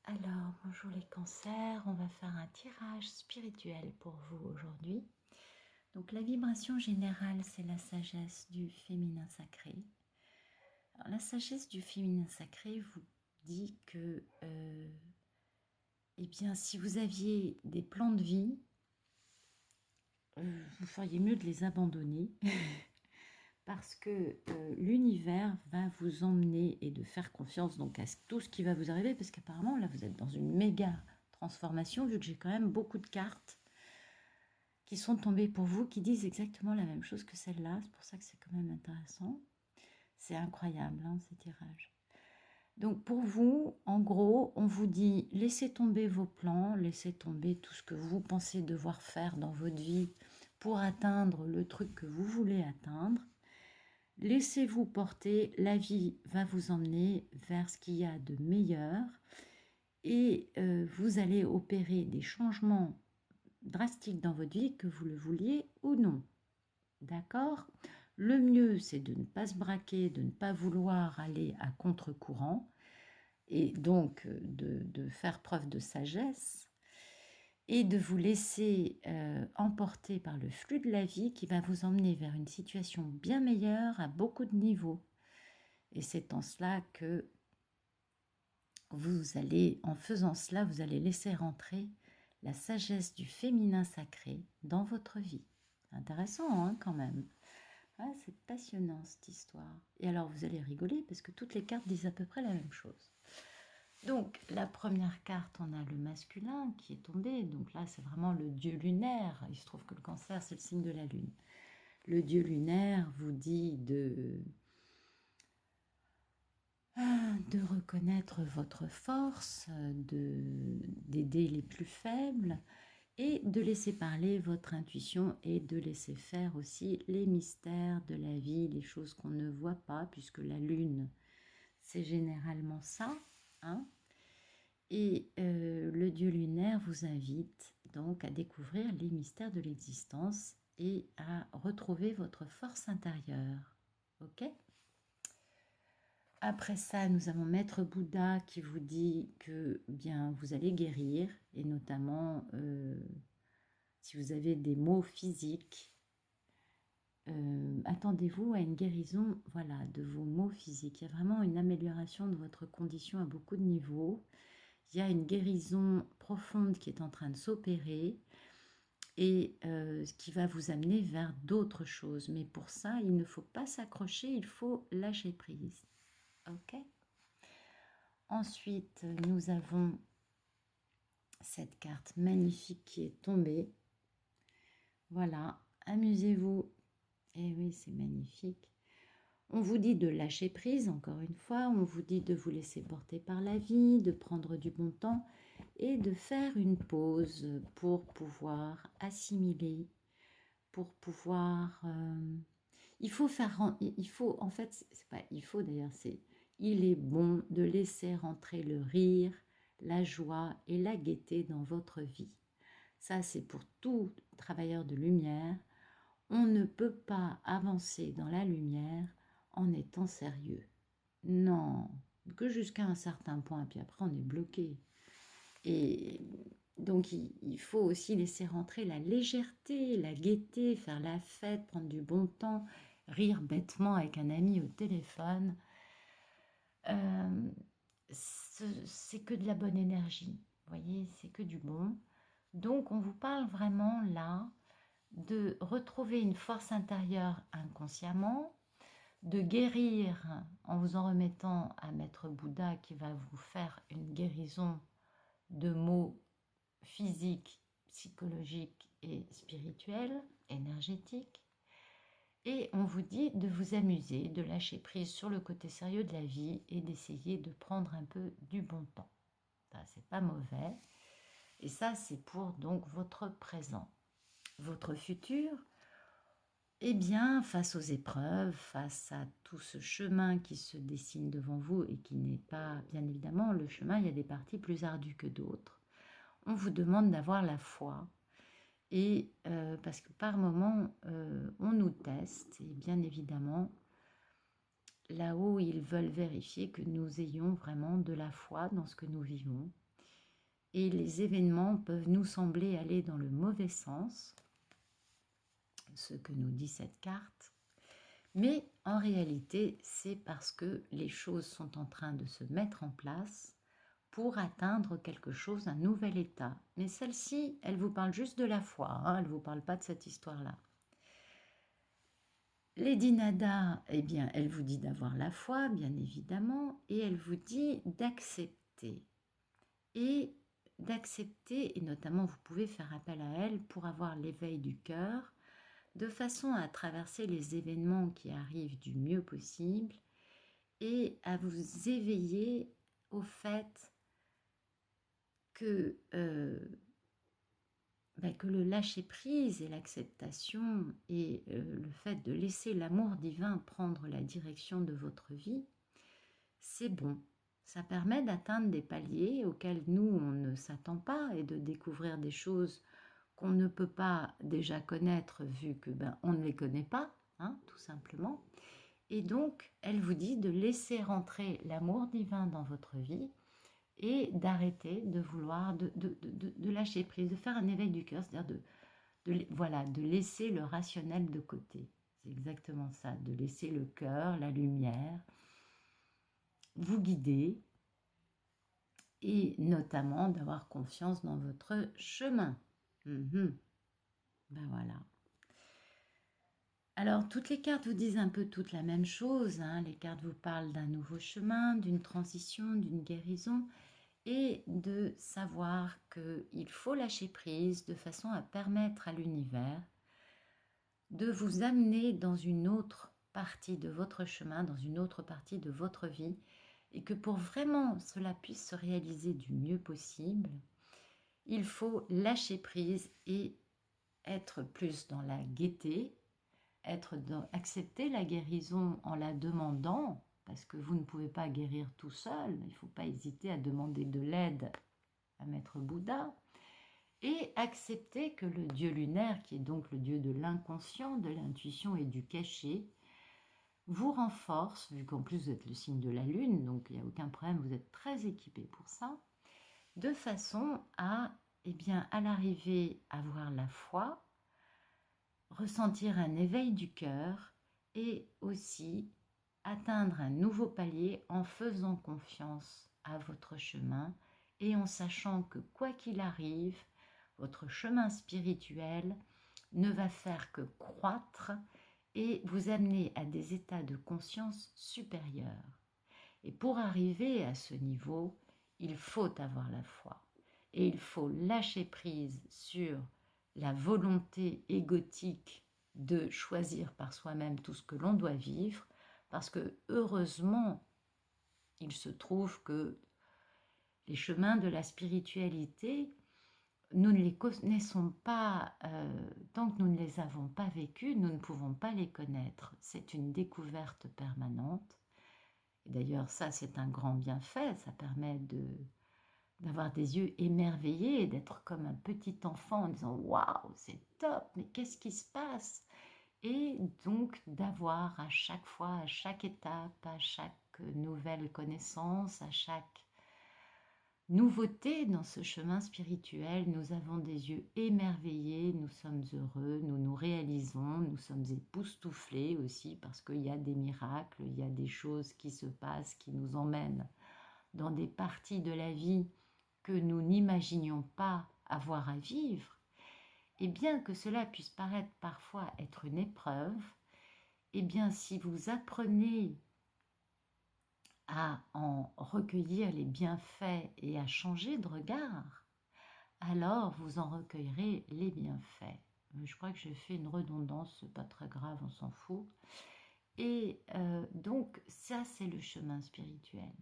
Alors, bonjour les cancers, on va faire un tirage spirituel pour vous aujourd'hui. Donc la vibration générale, c'est la sagesse du féminin sacré. Alors, la sagesse du féminin sacré vous dit que, eh bien, si vous aviez des plans de vie, vous feriez mieux de les abandonner parce que l'univers va vous emmener et de faire confiance donc à tout ce qui va vous arriver parce qu'apparemment là vous êtes dans une méga transformation vu que j'ai quand même beaucoup de cartes qui sont tombées pour vous qui disent exactement la même chose que celle-là. C'est pour ça que c'est quand même intéressant. C'est incroyable hein, ces tirages. Donc pour vous, en gros, on vous dit laissez tomber vos plans, laissez tomber tout ce que vous pensez devoir faire dans votre vie pour atteindre le truc que vous voulez atteindre. Laissez-vous porter, la vie va vous emmener vers ce qu'il y a de meilleur et vous allez opérer des changements drastiques dans votre vie, que vous le vouliez ou non. D'accord? Le mieux, c'est de ne pas se braquer, de ne pas vouloir aller à contre-courant et donc de faire preuve de sagesse et de vous laisser emporter par le flux de la vie qui va vous emmener vers une situation bien meilleure à beaucoup de niveaux. Et c'est en cela que vous allez, en faisant cela, vous allez laisser rentrer la sagesse du féminin sacré dans votre vie. C'est intéressant hein, quand même. Ah, c'est passionnant cette histoire. Et alors vous allez rigoler parce que toutes les cartes disent à peu près la même chose. Donc la première carte, on a le masculin qui est tombé. Donc là, c'est vraiment le dieu lunaire. Il se trouve que le cancer, c'est le signe de la lune. Le dieu lunaire vous dit de reconnaître votre force, d'aider les plus faibles et de laisser parler votre intuition et de laisser faire aussi les mystères de la vie, les choses qu'on ne voit pas, puisque la lune, c'est généralement ça. Hein. Et le dieu lunaire vous invite donc à découvrir les mystères de l'existence et à retrouver votre force intérieure. Ok ? Après ça, nous avons Maître Bouddha qui vous dit que bien vous allez guérir, et notamment si vous avez des maux physiques, attendez-vous à une guérison voilà, de vos maux physiques. Il y a vraiment une amélioration de votre condition à beaucoup de niveaux. Il y a une guérison profonde qui est en train de s'opérer et ce qui va vous amener vers d'autres choses. Mais pour ça, il ne faut pas s'accrocher, il faut lâcher prise. Ok ? Ensuite, nous avons cette carte magnifique qui est tombée. Voilà, amusez-vous. Et oui, c'est magnifique. On vous dit de lâcher prise, encore une fois. On vous dit de vous laisser porter par la vie, de prendre du bon temps et de faire une pause pour pouvoir assimiler, pour pouvoir... il faut, en fait, c'est pas il faut d'ailleurs, c'est il est bon de laisser rentrer le rire, la joie et la gaieté dans votre vie. Ça, c'est pour tout travailleur de lumière. On ne peut pas avancer dans la lumière en étant sérieux. Non, que jusqu'à un certain point, puis après on est bloqué. Et donc il faut aussi laisser rentrer la légèreté, la gaieté, faire la fête, prendre du bon temps, rire bêtement avec un ami au téléphone. C'est que de la bonne énergie, vous voyez, c'est que du bon. Donc on vous parle vraiment là de retrouver une force intérieure inconsciemment, de guérir en vous en remettant à Maître Bouddha qui va vous faire une guérison de maux physiques, psychologiques et spirituels, énergétiques. Et on vous dit de vous amuser, de lâcher prise sur le côté sérieux de la vie et d'essayer de prendre un peu du bon temps. Ça, c'est pas mauvais. Et ça, c'est pour donc votre présent. Votre futur, eh bien, face aux épreuves, face à tout ce chemin qui se dessine devant vous et qui n'est pas, bien évidemment, le chemin, il y a des parties plus ardues que d'autres. On vous demande d'avoir la foi. Et parce que par moment, on nous teste et bien évidemment, là-haut, ils veulent vérifier que nous ayons vraiment de la foi dans ce que nous vivons. et les événements peuvent nous sembler aller dans le mauvais sens, ce que nous dit cette carte, mais en réalité, c'est parce que les choses sont en train de se mettre en place pour atteindre quelque chose, un nouvel état. Mais celle-ci, elle vous parle juste de la foi, hein, elle ne vous parle pas de cette histoire-là. Lady Nada, eh bien, elle vous dit d'avoir la foi, bien évidemment, et elle vous dit d'accepter. Et d'accepter, et notamment vous pouvez faire appel à elle pour avoir l'éveil du cœur, de façon à traverser les événements qui arrivent du mieux possible et à vous éveiller au fait que le lâcher-prise et l'acceptation et le fait de laisser l'amour divin prendre la direction de votre vie, c'est bon. Ça permet d'atteindre des paliers auxquels nous, on ne s'attend pas et de découvrir des choses qu'on ne peut pas déjà connaître vu que on ne les connaît pas, hein, tout simplement. Et donc, elle vous dit de laisser rentrer l'amour divin dans votre vie et d'arrêter de vouloir, de lâcher prise, de faire un éveil du cœur, c'est-à-dire voilà, de laisser le rationnel de côté. C'est exactement ça, de laisser le cœur, la lumière, vous guider et notamment d'avoir confiance dans votre chemin. Ben voilà. Alors, toutes les cartes vous disent un peu toute la même chose, hein. Les cartes vous parlent d'un nouveau chemin, d'une transition, d'une guérison, et de savoir qu'il faut lâcher prise de façon à permettre à l'univers de vous amener dans une autre partie de votre chemin, dans une autre partie de votre vie, et que pour vraiment cela puisse se réaliser du mieux possible, il faut lâcher prise et être plus dans la gaieté, accepter la guérison en la demandant, parce que vous ne pouvez pas guérir tout seul, il ne faut pas hésiter à demander de l'aide à Maître Bouddha, et accepter que le dieu lunaire, qui est donc le dieu de l'inconscient, de l'intuition et du cachet, vous renforce, vu qu'en plus vous êtes le signe de la lune, donc il n'y a aucun problème, vous êtes très équipé pour ça, de façon à, à l'arrivée, avoir la foi, ressentir un éveil du cœur et aussi atteindre un nouveau palier en faisant confiance à votre chemin et en sachant que quoi qu'il arrive, votre chemin spirituel ne va faire que croître et vous amener à des états de conscience supérieurs. Et pour arriver à ce niveau, il faut avoir la foi et il faut lâcher prise sur la volonté égotique de choisir par soi-même tout ce que l'on doit vivre, parce que heureusement, il se trouve que les chemins de la spiritualité, nous ne les connaissons pas, tant que nous ne les avons pas vécus, nous ne pouvons pas les connaître. C'est une découverte permanente. Et d'ailleurs, ça, c'est un grand bienfait, ça permet d'avoir des yeux émerveillés, d'être comme un petit enfant en disant « Waouh, c'est top, mais qu'est-ce qui se passe ?» Et donc d'avoir à chaque fois, à chaque étape, à chaque nouvelle connaissance, à chaque nouveauté dans ce chemin spirituel, nous avons des yeux émerveillés, nous sommes heureux, nous nous réalisons, nous sommes époustouflés aussi parce qu'il y a des miracles, il y a des choses qui se passent, qui nous emmènent dans des parties de la vie que nous n'imaginions pas avoir à vivre. Et bien que cela puisse paraître parfois être une épreuve, et bien si vous apprenez à en recueillir les bienfaits et à changer de regard, alors vous en recueillerez les bienfaits. Je crois que j'ai fait une redondance, c'est pas très grave, on s'en fout. Et donc ça, c'est le chemin spirituel.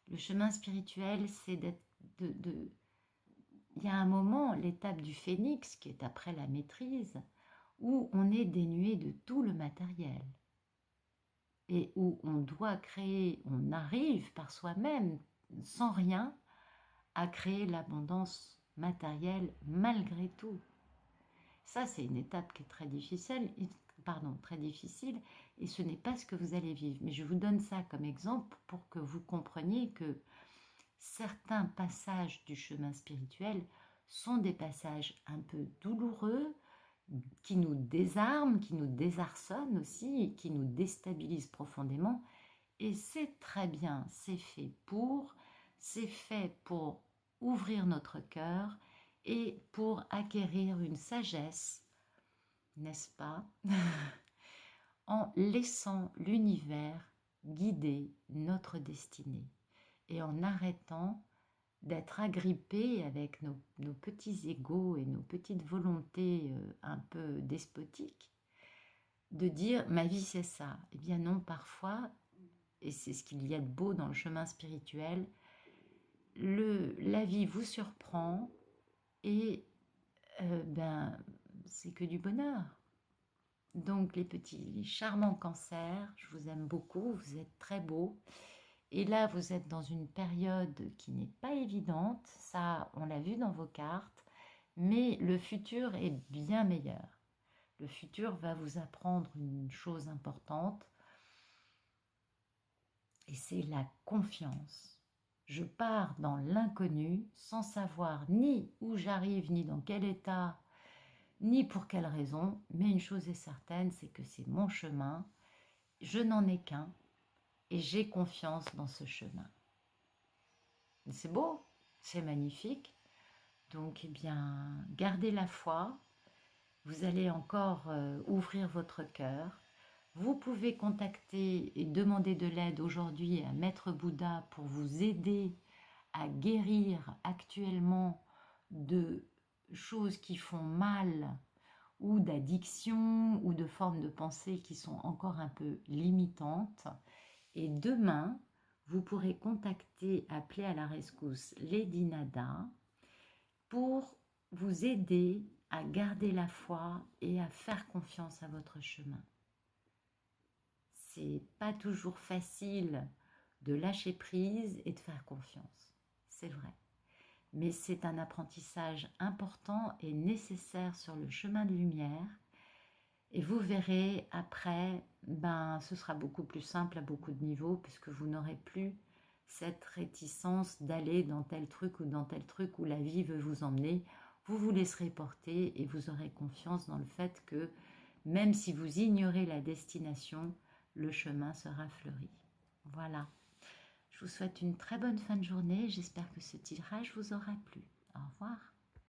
Le chemin spirituel, c'est d'être... Il y a un moment, l'étape du phénix, qui est après la maîtrise, où on est dénué de tout le matériel et où on doit créer, on arrive par soi-même, sans rien, à créer l'abondance matérielle malgré tout. Ça, c'est une étape qui est très difficile, et ce n'est pas ce que vous allez vivre. Mais je vous donne ça comme exemple pour que vous compreniez que certains passages du chemin spirituel sont des passages un peu douloureux, qui nous désarment, qui nous désarçonnent aussi, et qui nous déstabilisent profondément. Et c'est très bien, c'est fait pour ouvrir notre cœur et pour acquérir une sagesse, n'est-ce pas, en laissant l'univers guider notre destinée et en arrêtant d'être agrippés avec nos petits égos et nos petites volontés un peu despotiques, de dire ma vie c'est ça. Eh bien non, parfois, et c'est ce qu'il y a de beau dans le chemin spirituel, la vie vous surprend et ben, c'est que du bonheur. Donc les petits charmants cancers, je vous aime beaucoup, vous êtes très beaux. Et là, vous êtes dans une période qui n'est pas évidente, ça on l'a vu dans vos cartes, mais le futur est bien meilleur. Le futur va vous apprendre une chose importante, et c'est la confiance. Je pars dans l'inconnu sans savoir ni où j'arrive, ni dans quel état, ni pour quelle raison, mais une chose est certaine, c'est que c'est mon chemin, je n'en ai qu'un, et j'ai confiance dans ce chemin. C'est beau, c'est magnifique. Donc, eh bien, gardez la foi. Vous allez encore ouvrir votre cœur. Vous pouvez contacter et demander de l'aide aujourd'hui à Maître Bouddha pour vous aider à guérir actuellement de choses qui font mal ou d'addiction ou de formes de pensée qui sont encore un peu limitantes. Et demain, vous pourrez contacter, appeler à la rescousse Lady Nada pour vous aider à garder la foi et à faire confiance à votre chemin. C'est pas toujours facile de lâcher prise et de faire confiance, c'est vrai. Mais c'est un apprentissage important et nécessaire sur le chemin de lumière. Et vous verrez après, ben, ce sera beaucoup plus simple à beaucoup de niveaux puisque vous n'aurez plus cette réticence d'aller dans tel truc ou dans tel truc où la vie veut vous emmener. Vous vous laisserez porter et vous aurez confiance dans le fait que même si vous ignorez la destination, le chemin sera fleuri. Voilà. Je vous souhaite une très bonne fin de journée. J'espère que ce tirage vous aura plu. Au revoir.